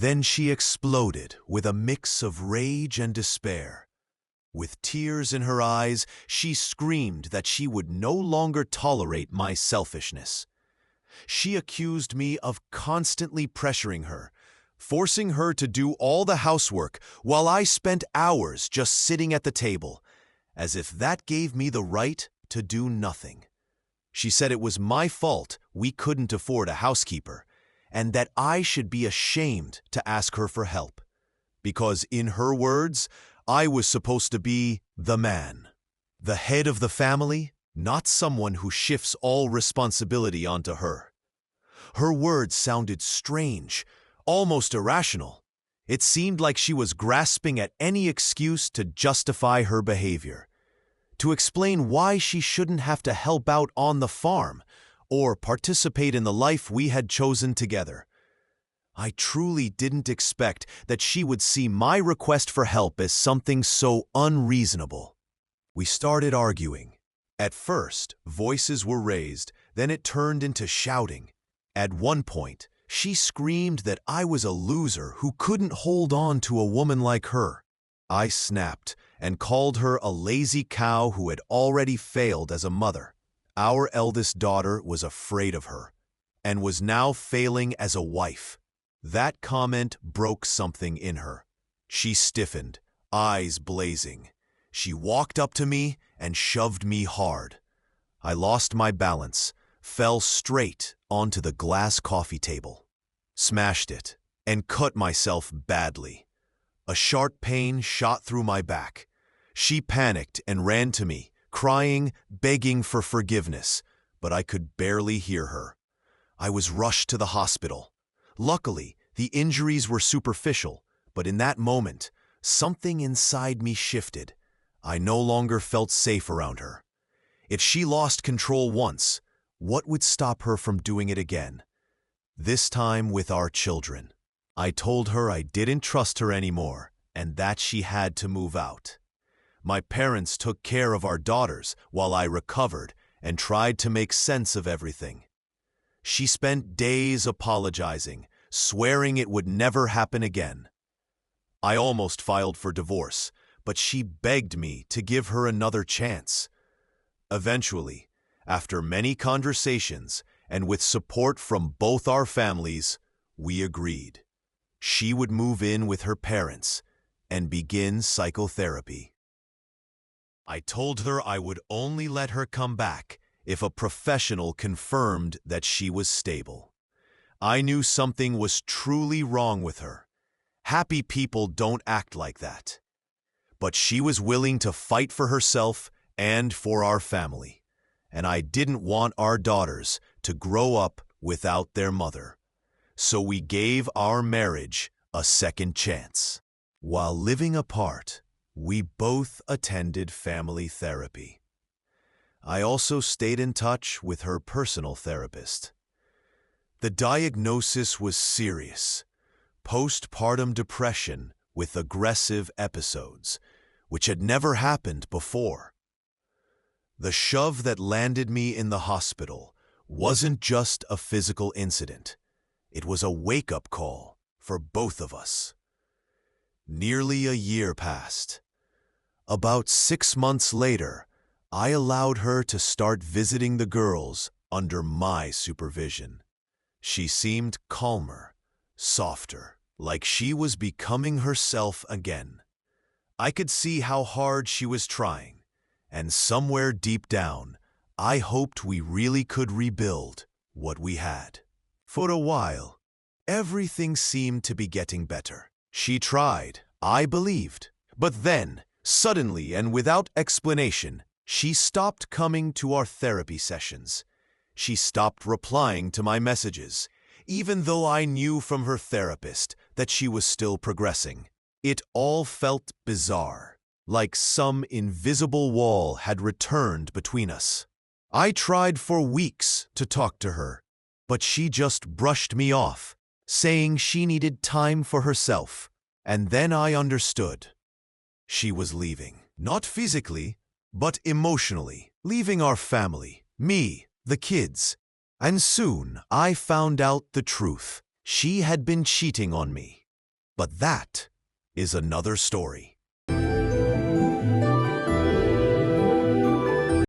Then she exploded with a mix of rage and despair. With tears in her eyes, she screamed that she would no longer tolerate my selfishness. She accused me of constantly pressuring her, forcing her to do all the housework while I spent hours just sitting at the table, as if that gave me the right to do nothing. She said it was my fault we couldn't afford a housekeeper, and that I should be ashamed to ask her for help, because, in her words, I was supposed to be the man, the head of the family, not someone who shifts all responsibility onto her. Her words sounded strange, almost irrational. It seemed like she was grasping at any excuse to justify her behavior, to explain why she shouldn't have to help out on the farm or participate in the life we had chosen together. I truly didn't expect that she would see my request for help as something so unreasonable. We started arguing. At first, voices were raised, then it turned into shouting. At one point, she screamed that I was a loser who couldn't hold on to a woman like her. I snapped and called her a lazy cow who had already failed as a mother. Our eldest daughter was afraid of her and was now failing as a wife. That comment broke something in her. She stiffened, eyes blazing. She walked up to me and shoved me hard. I lost my balance, fell straight onto the glass coffee table, smashed it, and cut myself badly. A sharp pain shot through my back. She panicked and ran to me, crying, begging for forgiveness, but I could barely hear her. I was rushed to the hospital. Luckily, the injuries were superficial, but in that moment, something inside me shifted. I no longer felt safe around her. If she lost control once, what would stop her from doing it again? This time with our children. I told her I didn't trust her anymore and that she had to move out. My parents took care of our daughters while I recovered and tried to make sense of everything. She spent days apologizing, swearing it would never happen again. I almost filed for divorce, but she begged me to give her another chance. Eventually, after many conversations and with support from both our families, we agreed. She would move in with her parents and begin psychotherapy. I told her I would only let her come back if a professional confirmed that she was stable. I knew something was truly wrong with her. Happy people don't act like that. But she was willing to fight for herself and for our family, and I didn't want our daughters to grow up without their mother. So we gave our marriage a second chance. While living apart, we both attended family therapy. I also stayed in touch with her personal therapist. The diagnosis was serious: postpartum depression with aggressive episodes, which had never happened before. The shove that landed me in the hospital wasn't just a physical incident. It was a wake-up call for both of us. Nearly a year passed. About 6 months later, I allowed her to start visiting the girls under my supervision. She seemed calmer, softer, like she was becoming herself again. I could see how hard she was trying, and somewhere deep down, I hoped we really could rebuild what we had. For a while, everything seemed to be getting better. She tried, I believed, but then, suddenly and without explanation, she stopped coming to our therapy sessions. She stopped replying to my messages, even though I knew from her therapist that she was still progressing. It all felt bizarre, like some invisible wall had returned between us. I tried for weeks to talk to her, but she just brushed me off, saying she needed time for herself. And then I understood. She was leaving, not physically, but emotionally, leaving our family, me, the kids. And soon I found out the truth. She had been cheating on me. But that is another story.